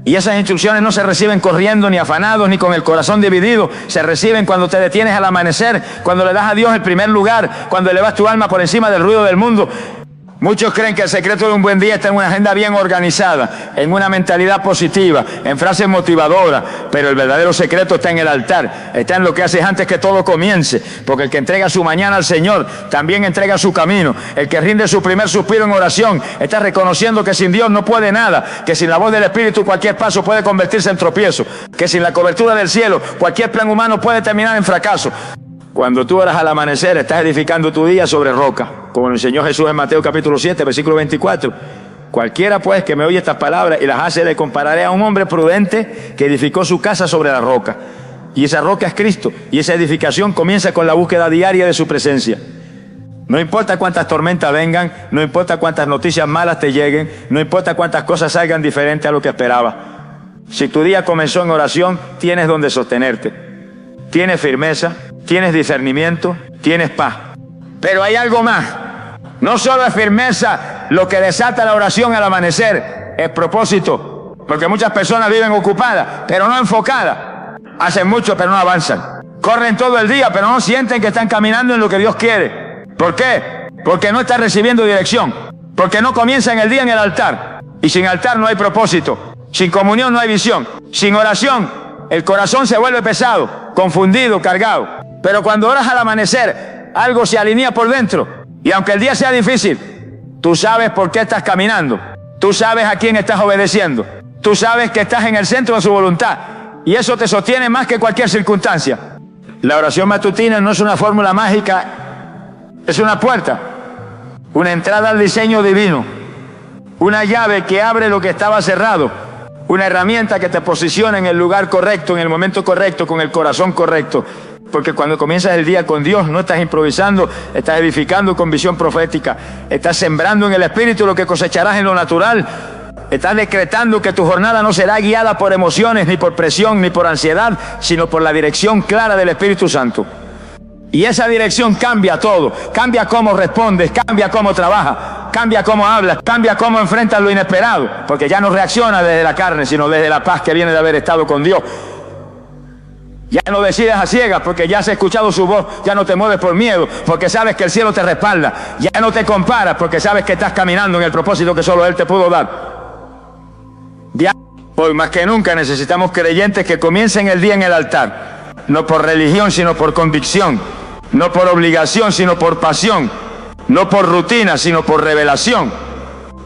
[SPEAKER 1] Y esas instrucciones no se reciben corriendo, ni afanados, ni con el corazón dividido. Se reciben cuando te detienes al amanecer, cuando le das a Dios el primer lugar, cuando elevas tu alma por encima del ruido del mundo. Muchos creen que el secreto de un buen día está en una agenda bien organizada, en una mentalidad positiva, en frases motivadoras, pero el verdadero secreto está en el altar, está en lo que haces antes que todo comience, porque el que entrega su mañana al Señor también entrega su camino. El que rinde su primer suspiro en oración está reconociendo que sin Dios no puede nada, que sin la voz del Espíritu cualquier paso puede convertirse en tropiezo, que sin la cobertura del cielo cualquier plan humano puede terminar en fracaso. Cuando tú oras al amanecer, estás edificando tu día sobre roca, como lo enseñó Jesús en Mateo capítulo 7, versículo 24. Cualquiera pues que me oye estas palabras y las hace, le compararé a un hombre prudente que edificó su casa sobre la roca. Y esa roca es Cristo, y esa edificación comienza con la búsqueda diaria de su presencia. No importa cuántas tormentas vengan, no importa cuántas noticias malas te lleguen, no importa cuántas cosas salgan diferentes a lo que esperabas. Si tu día comenzó en oración, tienes donde sostenerte. Tienes firmeza, tienes discernimiento, tienes paz. Pero hay algo más. No solo es firmeza lo que desata la oración al amanecer, es propósito. Porque muchas personas viven ocupadas, pero no enfocadas. Hacen mucho, pero no avanzan. Corren todo el día, pero no sienten que están caminando en lo que Dios quiere. ¿Por qué? Porque no están recibiendo dirección. Porque no comienzan el día en el altar. Y sin altar no hay propósito. Sin comunión no hay visión. Sin oración, el corazón se vuelve pesado, confundido, cargado. Pero cuando oras al amanecer, algo se alinea por dentro. Y aunque el día sea difícil, tú sabes por qué estás caminando. Tú sabes a quién estás obedeciendo. Tú sabes que estás en el centro de su voluntad. Y eso te sostiene más que cualquier circunstancia. La oración matutina no es una fórmula mágica, es una puerta, una entrada al diseño divino, una llave que abre lo que estaba cerrado, una herramienta que te posiciona en el lugar correcto, en el momento correcto, con el corazón correcto. Porque cuando comienzas el día con Dios, no estás improvisando, estás edificando con visión profética, estás sembrando en el Espíritu lo que cosecharás en lo natural. Estás decretando que tu jornada no será guiada por emociones, ni por presión, ni por ansiedad, sino por la dirección clara del Espíritu Santo. Y esa dirección cambia todo, cambia cómo respondes, cambia cómo trabajas, cambia cómo hablas, cambia cómo enfrentas lo inesperado, porque ya no reacciona desde la carne, sino desde la paz que viene de haber estado con Dios. Ya no decides a ciegas porque ya has escuchado su voz, ya no te mueves por miedo, porque sabes que el cielo te respalda, ya no te comparas porque sabes que estás caminando en el propósito que solo Él te pudo dar. Hoy más que nunca necesitamos creyentes que comiencen el día en el altar, no por religión sino por convicción, no por obligación sino por pasión, no por rutina sino por revelación,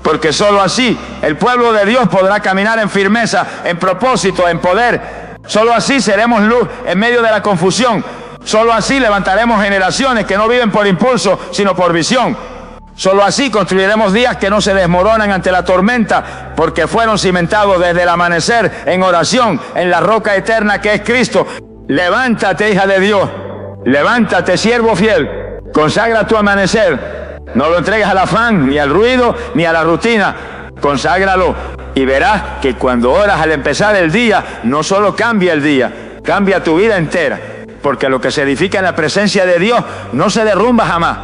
[SPEAKER 1] porque solo así el pueblo de Dios podrá caminar en firmeza, en propósito, en poder. Solo así seremos luz en medio de la confusión. Solo así levantaremos generaciones que no viven por impulso sino por visión. Solo así construiremos días que no se desmoronan ante la tormenta, porque fueron cimentados desde el amanecer en oración, en la roca eterna que es Cristo. Levántate, hija de Dios. Levántate, siervo fiel. Consagra tu amanecer. No lo entregues al afán, ni al ruido, ni a la rutina. Conságralo y verás que cuando oras al empezar el día, no solo cambia el día, cambia tu vida entera. Porque lo que se edifica en la presencia de Dios no se derrumba jamás.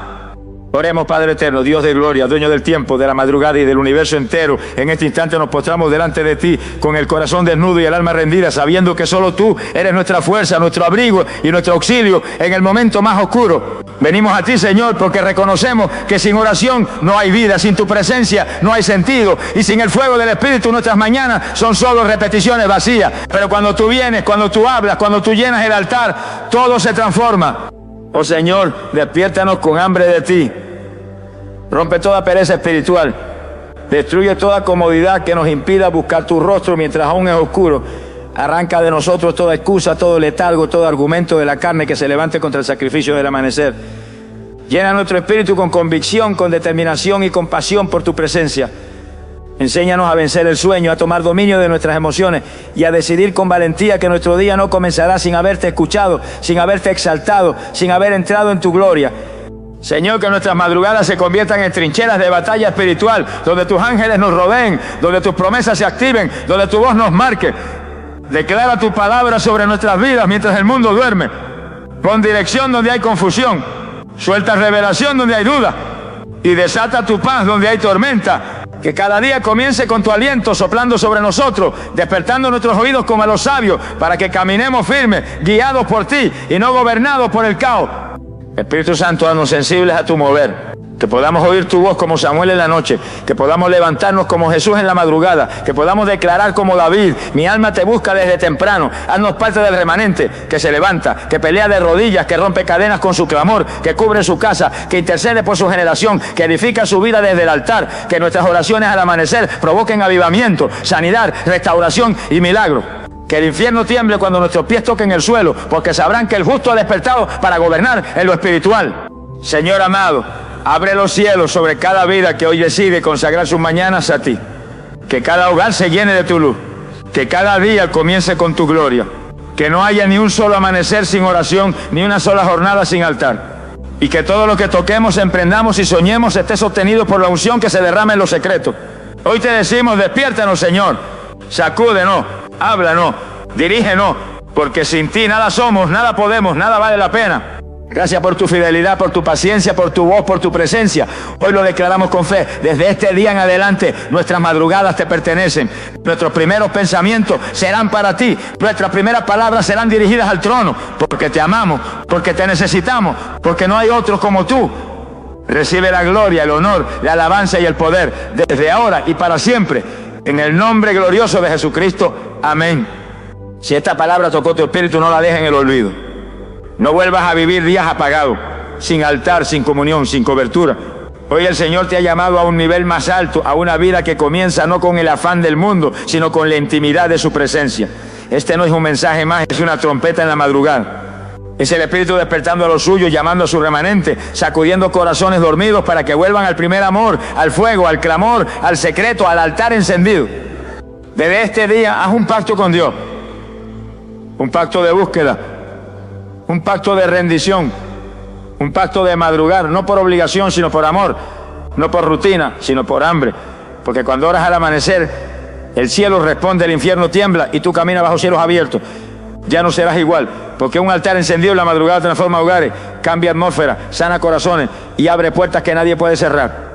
[SPEAKER 1] Oremos, Padre eterno, Dios de gloria, dueño del tiempo, de la madrugada y del universo entero. En este instante nos postramos delante de ti con el corazón desnudo y el alma rendida, sabiendo que solo tú eres nuestra fuerza, nuestro abrigo y nuestro auxilio en el momento más oscuro. Venimos a ti, Señor, porque reconocemos que sin oración no hay vida, sin tu presencia no hay sentido, y sin el fuego del Espíritu nuestras mañanas son solo repeticiones vacías. Pero cuando tú vienes, cuando tú hablas, cuando tú llenas el altar, todo se transforma. Oh Señor, despiértanos con hambre de ti. Rompe toda pereza espiritual. Destruye toda comodidad que nos impida buscar tu rostro mientras aún es oscuro. Arranca de nosotros toda excusa, todo letargo, todo argumento de la carne que se levante contra el sacrificio del amanecer. Llena nuestro espíritu con convicción, con determinación y con pasión por tu presencia. Enséñanos a vencer el sueño, a tomar dominio de nuestras emociones y a decidir con valentía que nuestro día no comenzará sin haberte escuchado, sin haberte exaltado, sin haber entrado en tu gloria. Señor, que nuestras madrugadas se conviertan en trincheras de batalla espiritual, donde tus ángeles nos rodeen, donde tus promesas se activen, donde tu voz nos marque. Declara tu palabra sobre nuestras vidas mientras el mundo duerme. Pon dirección donde hay confusión. Suelta revelación donde hay duda. Y desata tu paz donde hay tormenta. Que cada día comience con tu aliento soplando sobre nosotros, despertando nuestros oídos como a los sabios, para que caminemos firmes, guiados por ti y no gobernados por el caos. Espíritu Santo, haznos sensibles a tu mover, que podamos oír tu voz como Samuel en la noche, que podamos levantarnos como Jesús en la madrugada, que podamos declarar como David: mi alma te busca desde temprano. Haznos parte del remanente que se levanta, que pelea de rodillas, que rompe cadenas con su clamor, que cubre su casa, que intercede por su generación, que edifica su vida desde el altar. Que nuestras oraciones al amanecer provoquen avivamiento, sanidad, restauración y milagro. Que el infierno tiemble cuando nuestros pies toquen el suelo, porque sabrán que el justo ha despertado para gobernar en lo espiritual. Señor amado, abre los cielos sobre cada vida que hoy decide consagrar sus mañanas a ti. Que cada hogar se llene de tu luz. Que cada día comience con tu gloria. Que no haya ni un solo amanecer sin oración, ni una sola jornada sin altar. Y que todo lo que toquemos, emprendamos y soñemos esté sostenido por la unción que se derrama en los secretos. Hoy te decimos: despiértanos, Señor. Sacúdenos, háblanos, dirígenos, porque sin ti nada somos, nada podemos, nada vale la pena. Gracias por tu fidelidad, por tu paciencia, por tu voz, por tu presencia. Hoy lo declaramos con fe. Desde este día en adelante, nuestras madrugadas te pertenecen. Nuestros primeros pensamientos serán para ti. Nuestras primeras palabras serán dirigidas al trono, porque te amamos, porque te necesitamos, porque no hay otros como tú. Recibe la gloria, el honor, la alabanza y el poder, desde ahora y para siempre. En el nombre glorioso de Jesucristo. Amén. Si esta palabra tocó tu espíritu, no la dejes en el olvido. No vuelvas a vivir días apagados, sin altar, sin comunión, sin cobertura. Hoy el Señor te ha llamado a un nivel más alto, a una vida que comienza no con el afán del mundo, sino con la intimidad de su presencia. Este no es un mensaje más, es una trompeta en la madrugada. Es el Espíritu despertando a los suyos, llamando a su remanente, sacudiendo corazones dormidos para que vuelvan al primer amor, al fuego, al clamor, al secreto, al altar encendido. Desde este día haz un pacto con Dios, un pacto de búsqueda, un pacto de rendición, un pacto de madrugar, no por obligación sino por amor, no por rutina sino por hambre, porque cuando oras al amanecer el cielo responde, el infierno tiembla y tú caminas bajo cielos abiertos. Ya no serás igual, porque un altar encendido en la madrugada transforma hogares, cambia atmósfera, sana corazones y abre puertas que nadie puede cerrar.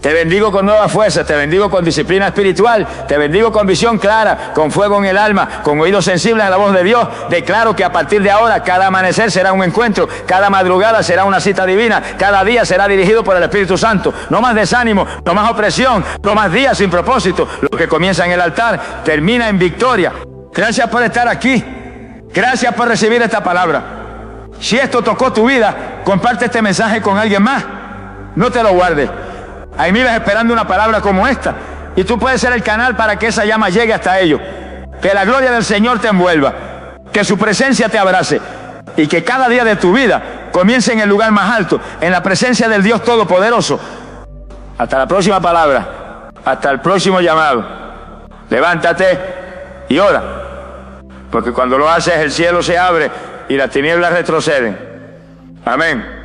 [SPEAKER 1] Te bendigo con nuevas fuerzas, te bendigo con disciplina espiritual, te bendigo con visión clara, con fuego en el alma, con oídos sensibles a la voz de Dios. Declaro que a partir de ahora cada amanecer será un encuentro, cada madrugada será una cita divina, cada día será dirigido por el Espíritu Santo. No más desánimo, no más opresión, no más días sin propósito. Lo que comienza en el altar termina en victoria. Gracias por estar aquí. Gracias por recibir esta palabra. Si esto tocó tu vida, comparte este mensaje con alguien más. No te lo guardes. Hay miles esperando una palabra como esta. Y tú puedes ser el canal para que esa llama llegue hasta ellos. Que la gloria del Señor te envuelva. Que su presencia te abrace. Y que cada día de tu vida comience en el lugar más alto, en la presencia del Dios Todopoderoso. Hasta la próxima palabra. Hasta el próximo llamado. Levántate y ora. Porque cuando lo haces el cielo se abre y las tinieblas retroceden. Amén.